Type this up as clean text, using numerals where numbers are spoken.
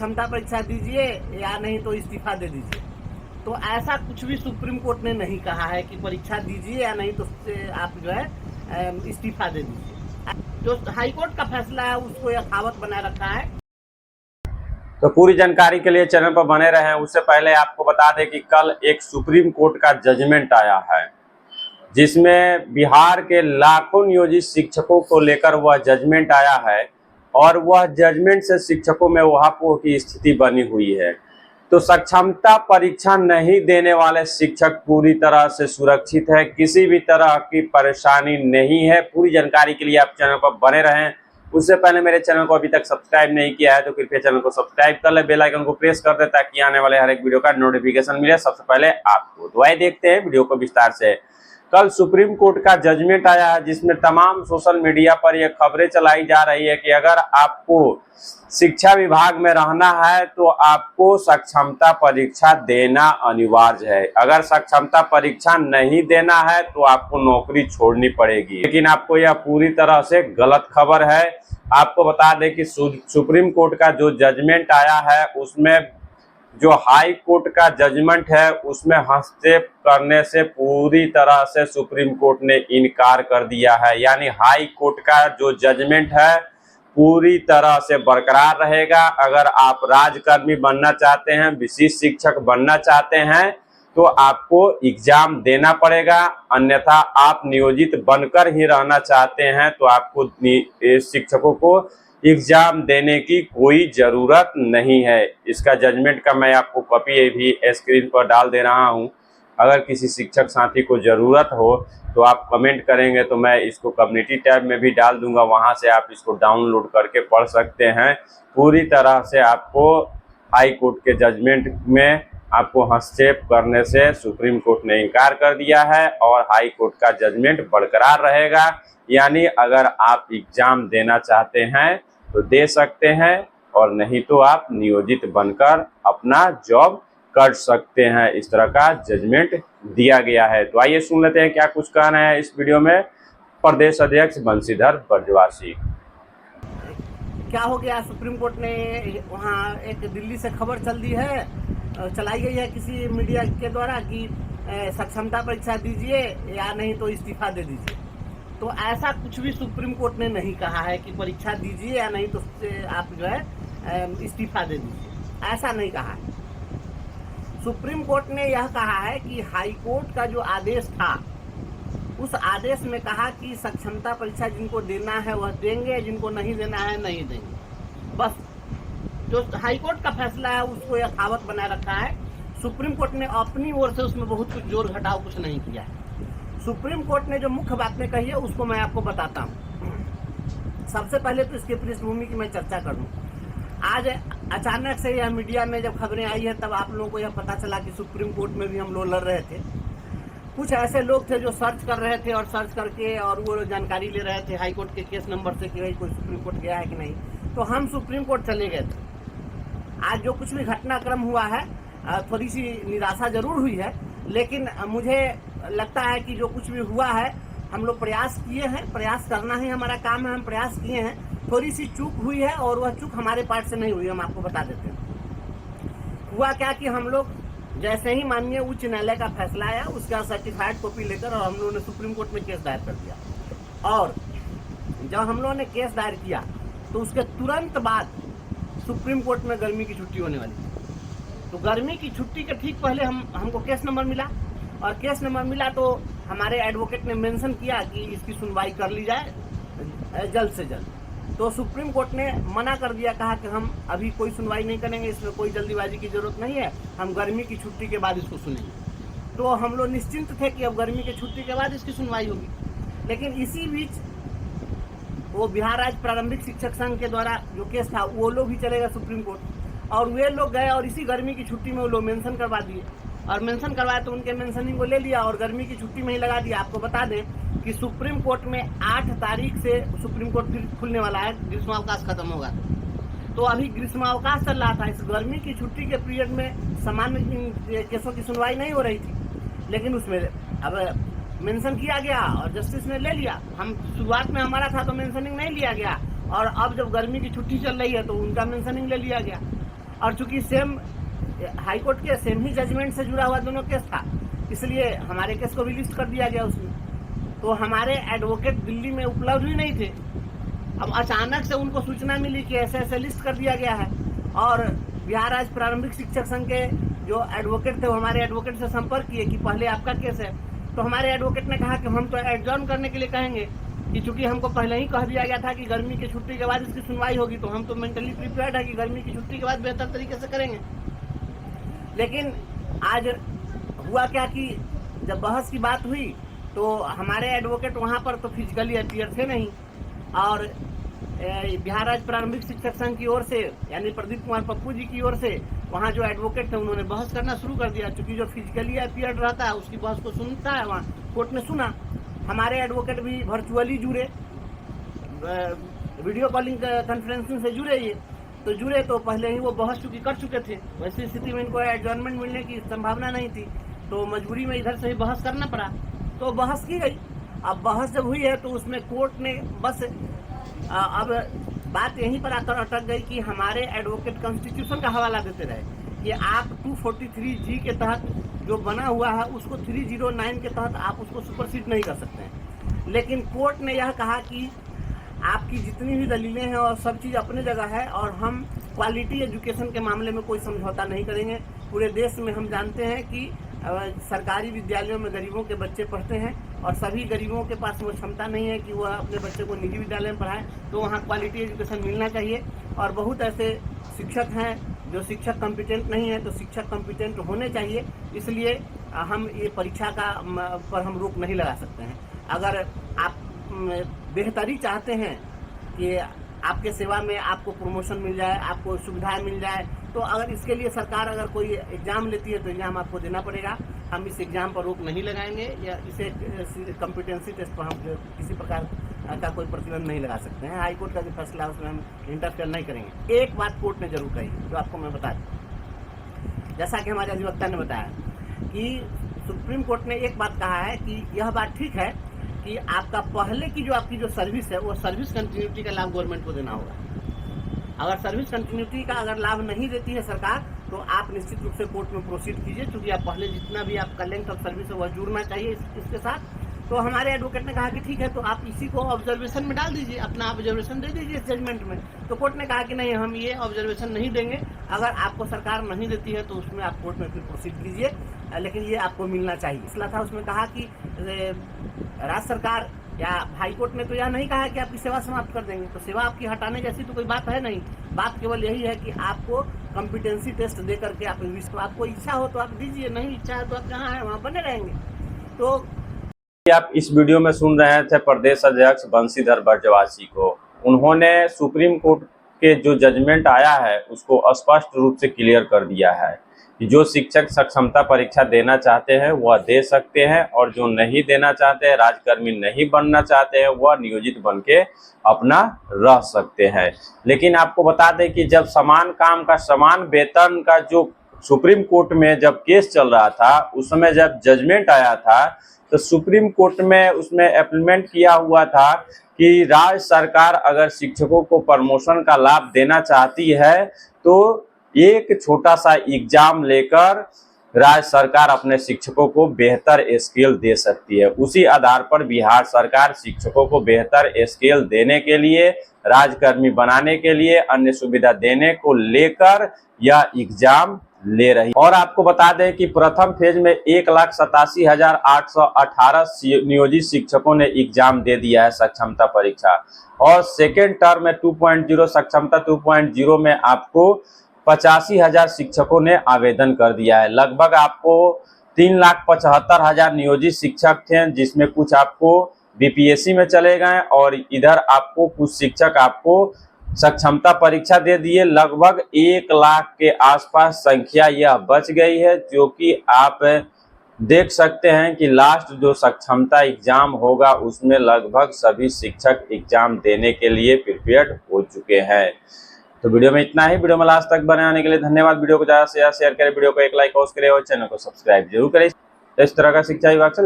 सक्षमता परीक्षा दीजिए या नहीं तो इस्तीफा दे दीजिए। तो ऐसा कुछ भी सुप्रीम कोर्ट ने नहीं कहा है कि परीक्षा दीजिए या नहीं तो आप जो है इस्तीफा दे दीजिए। जो हाईकोर्ट का फैसला है उसको यथावत बनाए रखा है। तो पूरी जानकारी के लिए चैनल पर बने रहें। उससे पहले आपको बता दें कि कल एक सुप्रीम कोर्ट का जजमेंट आया है, जिसमें बिहार के लाखों नियोजित शिक्षकों को लेकर वह जजमेंट आया है और वह जजमेंट से शिक्षकों में वहापोह की स्थिति बनी हुई है। तो सक्षमता परीक्षा नहीं देने वाले शिक्षक पूरी तरह से सुरक्षित है, किसी भी तरह की परेशानी नहीं है। पूरी जानकारी के लिए आप चैनल पर बने रहें। उससे पहले मेरे चैनल को अभी तक सब्सक्राइब नहीं किया है तो कृपया चैनल को सब्सक्राइब कर ले, बेल आइकन को प्रेस कर दे ताकि आने वाले हर एक वीडियो का नोटिफिकेशन मिले सबसे पहले आपको। तो आइए देखते हैं वीडियो को विस्तार से। कल सुप्रीम कोर्ट का जजमेंट आया है, जिसमें तमाम सोशल मीडिया पर यह खबरें चलाई जा रही है कि अगर आपको शिक्षा विभाग में रहना है तो आपको सक्षमता परीक्षा देना अनिवार्य है। अगर सक्षमता परीक्षा नहीं देना है तो आपको नौकरी छोड़नी पड़ेगी। लेकिन आपको यह पूरी तरह से गलत खबर है। आपको बता दें कि सुप्रीम कोर्ट का जो जजमेंट आया है उसमें जो हाई कोर्ट का जजमेंट है उसमें हस्तक्षेप करने से पूरी तरह से सुप्रीम कोर्ट ने इनकार कर दिया है। यानी हाई कोर्ट का जो जजमेंट है पूरी तरह से बरकरार रहेगा। अगर आप राजकर्मी बनना चाहते हैं, विशिष्ट शिक्षक बनना चाहते हैं तो आपको एग्जाम देना पड़ेगा, अन्यथा आप नियोजित बनकर ही रहना चाहते हैं तो आपको शिक्षकों को एग्जाम देने की कोई जरूरत नहीं है। इसका जजमेंट का मैं आपको कॉपी भी स्क्रीन पर डाल दे रहा हूं। अगर किसी शिक्षक साथी को ज़रूरत हो तो आप कमेंट करेंगे तो मैं इसको कम्युनिटी टैब में भी डाल दूंगा, वहां से आप इसको डाउनलोड करके पढ़ सकते हैं। पूरी तरह से आपको हाई कोर्ट के जजमेंट में आपको हस्तक्षेप करने से सुप्रीम कोर्ट ने इनकार कर दिया है और हाई कोर्ट का जजमेंट बरकरार रहेगा। यानी अगर आप एग्जाम देना चाहते हैं तो दे सकते हैं और नहीं तो आप नियोजित बनकर अपना जॉब कर सकते हैं। इस तरह का जजमेंट दिया गया है। तो आइए सुन लेते हैं क्या कुछ कहना है इस वीडियो में प्रदेश अध्यक्ष बंशीधर ब्रजवासी। क्या हो गया, सुप्रीम कोर्ट ने वहाँ एक दिल्ली से खबर चलाई गई है किसी मीडिया के द्वारा कि सक्षमता परीक्षा दीजिए या नहीं तो इस्तीफा दे दीजिए। तो ऐसा कुछ भी सुप्रीम कोर्ट ने नहीं कहा है कि परीक्षा दीजिए या नहीं तो आप जो है इस्तीफा दे दीजिए, ऐसा नहीं कहा है। सुप्रीम कोर्ट ने यह कहा है कि हाई कोर्ट का जो आदेश था उस आदेश में कहा कि सक्षमता परीक्षा जिनको देना है वह देंगे, जिनको नहीं देना है नहीं देंगे। बस जो हाई कोर्ट का फैसला है उसको यथावत बनाए रखा है। सुप्रीम कोर्ट ने अपनी ओर से उसमें बहुत कुछ जोर घटाव कुछ नहीं किया है। सुप्रीम कोर्ट ने जो मुख्य बातें कही है उसको मैं आपको बताता हूँ। सबसे पहले तो इसके पृष्ठभूमि की मैं चर्चा करूँ। आज अचानक से यह मीडिया में जब खबरें आई है तब आप लोगों को यह पता चला कि सुप्रीम कोर्ट में भी हम लोग लड़ रहे थे। कुछ ऐसे लोग थे जो सर्च कर रहे थे और सर्च करके और वो जानकारी ले रहे थे हाई कोर्ट के केस नंबर से कि भाई कोई सुप्रीम कोर्ट गया है कि नहीं। तो हम सुप्रीम कोर्ट चले गए थे। आज जो कुछ भी घटनाक्रम हुआ है थोड़ी सी निराशा जरूर हुई है, लेकिन मुझे लगता है कि जो कुछ भी हुआ है हम लोग प्रयास किए हैं, प्रयास करना ही हमारा काम है, हम प्रयास किए हैं। थोड़ी सी चूक हुई है और वह चूक हमारे पार्ट से नहीं हुई, हम आपको बता देते हैं। हुआ क्या कि हम लोग जैसे ही माननीय उच्च न्यायालय का फैसला आया उसका सर्टिफाइड कॉपी लेकर और हम लोगों ने सुप्रीम कोर्ट में केस दायर कर दिया। और जब हम लोगों ने केस दायर किया तो उसके तुरंत बाद सुप्रीम कोर्ट में गर्मी की छुट्टी होने वाली थी। तो गर्मी की छुट्टी के ठीक पहले हमको केस नंबर मिला और केस नंबर मिला तो हमारे एडवोकेट ने मेंशन किया कि इसकी सुनवाई कर ली जाए जल्द से जल्द। तो सुप्रीम कोर्ट ने मना कर दिया, कहा कि हम अभी कोई सुनवाई नहीं करेंगे, इसमें कोई जल्दीबाजी की जरूरत नहीं है, हम गर्मी की छुट्टी के बाद इसको सुनेंगे। तो हम लोग निश्चिंत थे कि अब गर्मी की छुट्टी के बाद इसकी सुनवाई होगी। लेकिन इसी बीच वो बिहार राज्य प्रारंभिक शिक्षक संघ के द्वारा जो केस था वो लोग भी चले गए सुप्रीम कोर्ट और वे लोग गए और इसी गर्मी की छुट्टी में वो लोग मेंशन करवा दिए और मेंशन करवाया तो उनके मेंशनिंग को ले लिया और गर्मी की छुट्टी में ही लगा दिया। आपको बता दें कि सुप्रीम कोर्ट में 8 तारीख से सुप्रीम कोर्ट फिर खुलने वाला है, ग्रीष्मावकाश खत्म होगा। तो अभी ग्रीष्मावकाश चल रहा था, इस गर्मी की छुट्टी के पीरियड में सामान्य केसों की सुनवाई नहीं हो रही थी, लेकिन उसमें अब मेंशन किया गया और जस्टिस ने ले लिया। हम शुरुआत में हमारा था तो मेंशनिंग नहीं लिया गया और अब जब गर्मी की छुट्टी चल रही है तो उनका मेंशनिंग ले लिया गया। और चूंकि सेम हाई कोर्ट के सेम ही जजमेंट से जुड़ा हुआ दोनों केस था, इसलिए हमारे केस को भी लिस्ट कर दिया गया उसमें। तो हमारे एडवोकेट दिल्ली में उपलब्ध भी नहीं थे। अब अचानक से उनको सूचना मिली कि ऐसे ऐसे लिस्ट कर दिया गया है, और बिहार राज्य प्रारंभिक शिक्षक संघ के जो एडवोकेट थे वो हमारे एडवोकेट से संपर्क किए कि पहले आपका केस है। तो हमारे एडवोकेट ने कहा कि हम तो एडजॉर्न करने के लिए कहेंगे, कि चूंकि हमको पहले ही कह दिया गया था कि गर्मी की छुट्टी के बाद इसकी सुनवाई होगी, तो हम तो मेंटली प्रिपेयर्ड है कि गर्मी की छुट्टी के बाद बेहतर तरीके से करेंगे। लेकिन आज हुआ क्या कि जब बहस की बात हुई तो हमारे एडवोकेट वहाँ पर तो फिजिकली अपीयर थे नहीं, और बिहार राज्य प्रारंभिक शिक्षक संघ की ओर से यानी प्रदीप कुमार पप्पू जी की ओर से वहाँ जो एडवोकेट थे उन्होंने बहस करना शुरू कर दिया। चूंकि जो फिजिकली अपीयर्ड रहता है उसकी बहस को सुनता है, वहाँ कोर्ट ने सुना। हमारे एडवोकेट भी वर्चुअली जुड़े, वीडियो कॉलिंग कॉन्फ्रेंसिंग से जुड़े। ये तो जुड़े तो पहले ही वो बहस चूंकि कर चुके थे, वैसी स्थिति में इनको एडजॉर्नमेंट मिलने की संभावना नहीं थी, तो मजबूरी में इधर से ही बहस करना पड़ा। तो बहस की गई। अब बहस जब हुई है तो उसमें कोर्ट ने बस अब बात यहीं पर आकर अटक गई कि हमारे एडवोकेट कॉन्स्टिट्यूशन का हवाला देते रहे कि आप 243G के तहत जो बना हुआ है उसको 309 के तहत आप उसको सुपरसीड नहीं कर सकते हैं। लेकिन कोर्ट ने यह कहा कि आपकी जितनी भी दलीलें हैं और सब चीज़ अपनी जगह है, और हम क्वालिटी एजुकेशन के मामले में कोई समझौता नहीं करेंगे। पूरे देश में हम जानते हैं कि सरकारी विद्यालयों में गरीबों के बच्चे पढ़ते हैं, और सभी गरीबों के पास वो क्षमता नहीं है कि वह अपने बच्चे को निजी विद्यालय में पढ़ाएं, तो वहाँ क्वालिटी एजुकेशन मिलना चाहिए। और बहुत ऐसे शिक्षक हैं जो शिक्षक कॉम्पिटेंट नहीं है, तो शिक्षक कॉम्पिटेंट होने चाहिए। इसलिए हम ये परीक्षा का पर हम रोक नहीं लगा सकते हैं। अगर आप बेहतरी चाहते हैं कि आपके सेवा में आपको प्रमोशन मिल जाए, आपको सुविधाएं मिल जाए, तो अगर इसके लिए सरकार अगर कोई एग्ज़ाम लेती है तो एग्ज़ाम आपको देना पड़ेगा। हम इस एग्ज़ाम पर रोक नहीं लगाएंगे, या इसे कॉम्पिटेंसी टेस्ट पर हम किसी प्रकार का कोई प्रतिबंध नहीं लगा सकते हैं। हाई कोर्ट का जो फैसला है उसमें हम इंटरफेयर नहीं करेंगे। एक बात कोर्ट ने जरूर कही जो आपको मैं बता दूँ, जैसा कि हमारे अधिवक्ता ने बताया कि सुप्रीम कोर्ट ने एक बात कहा है कि यह बात ठीक है कि आपका पहले की जो आपकी जो सर्विस है वो सर्विस कंटिन्यूटी का लाभ गवर्नमेंट को देना होगा। अगर सर्विस कंटिन्यूटी का अगर लाभ नहीं देती है सरकार, तो आप निश्चित रूप से कोर्ट में प्रोसीड कीजिए, क्योंकि आप पहले जितना भी आपका लेंथ ऑफ सर्विस है वह जुड़ना चाहिए इसके साथ। तो हमारे एडवोकेट ने कहा कि ठीक है, तो आप इसी को ऑब्जर्वेशन में डाल दीजिए, अपना ऑब्जर्वेशन दे दीजिए इस जजमेंट में। तो कोर्ट ने कहा कि नहीं, हम ये ऑब्जर्वेशन नहीं देंगे। अगर आपको सरकार नहीं देती है तो उसमें आप कोर्ट में फिर प्रोसीड कीजिए, लेकिन ये आपको मिलना चाहिए। इसलिए था उसमें कहा कि राज्य सरकार या हाई कोर्ट ने तो यह नहीं कहा कि आपकी सेवा समाप्त कर देंगे, तो सेवा आपकी हटाने जैसी तो कोई बात है नहीं। बात केवल यही है कि आपको कॉम्पिटेंसी टेस्ट दे करके आपको इच्छा हो तो आप दीजिए, नहीं इच्छा है तो आप जहाँ है वहाँ बने रहेंगे। तो आप इस वीडियो में सुन रहे थे प्रदेश अध्यक्ष बंशीधर बरजवासी को। उन्होंने सुप्रीम कोर्ट के जो जजमेंट आया है उसको स्पष्ट रूप से क्लियर कर दिया है कि जो शिक्षक सक्षमता परीक्षा देना चाहते हैं वह दे सकते हैं, और जो नहीं देना चाहते हैं, राजकर्मी नहीं बनना चाहते हैं, वह नियोजित बन के अपना रह सकते हैं। लेकिन आपको बता दें कि जब समान काम का समान वेतन का जो सुप्रीम कोर्ट में जब केस चल रहा था, उस समय जब जजमेंट आया था तो सुप्रीम कोर्ट में उसमें इम्प्लीमेंट किया हुआ था कि राज्य सरकार अगर शिक्षकों को प्रमोशन का लाभ देना चाहती है तो एक छोटा सा एग्जाम लेकर राज्य सरकार अपने शिक्षकों को बेहतर स्केल दे सकती है। उसी आधार पर बिहार सरकार शिक्षकों को बेहतर स्केल देने के लिए, राजकर्मी बनाने के लिए, अन्य सुविधा देने को लेकर यह एग्जाम ले रही। और आपको बता दें कि प्रथम फेज में 1,87,818 नियोजित शिक्षकों ने एग्जाम दे दिया है सक्षमता परीक्षा, और सेकेंड टर्म में 2.0 सक्षमता 2.0 में आपको 85,000 शिक्षकों ने आवेदन कर दिया है। लगभग आपको 3,75,000 नियोजित शिक्षक थे, जिसमें कुछ आपको बीपीएससी में चले गए और इधर आपको कुछ शिक्षक आपको सक्षमता परीक्षा दे दिए। लगभग 1 लाख के आसपास संख्या यह बच गई है, जो कि आप देख सकते हैं कि लास्ट जो सक्षमता एग्जाम होगा उसमें लगभग सभी शिक्षक एग्जाम देने के लिए प्रिपेयर्ड हो चुके हैं। तो वीडियो में इतना ही। वीडियो में लास्ट तक बने आने के लिए धन्यवाद। वीडियो को ज़्यादा से ज़्यादा शेयर करें, वीडियो को एक लाइक अवश्य करें और चैनल को सब्सक्राइब जरूर करें। इस तरह का शिक्षा विभाग से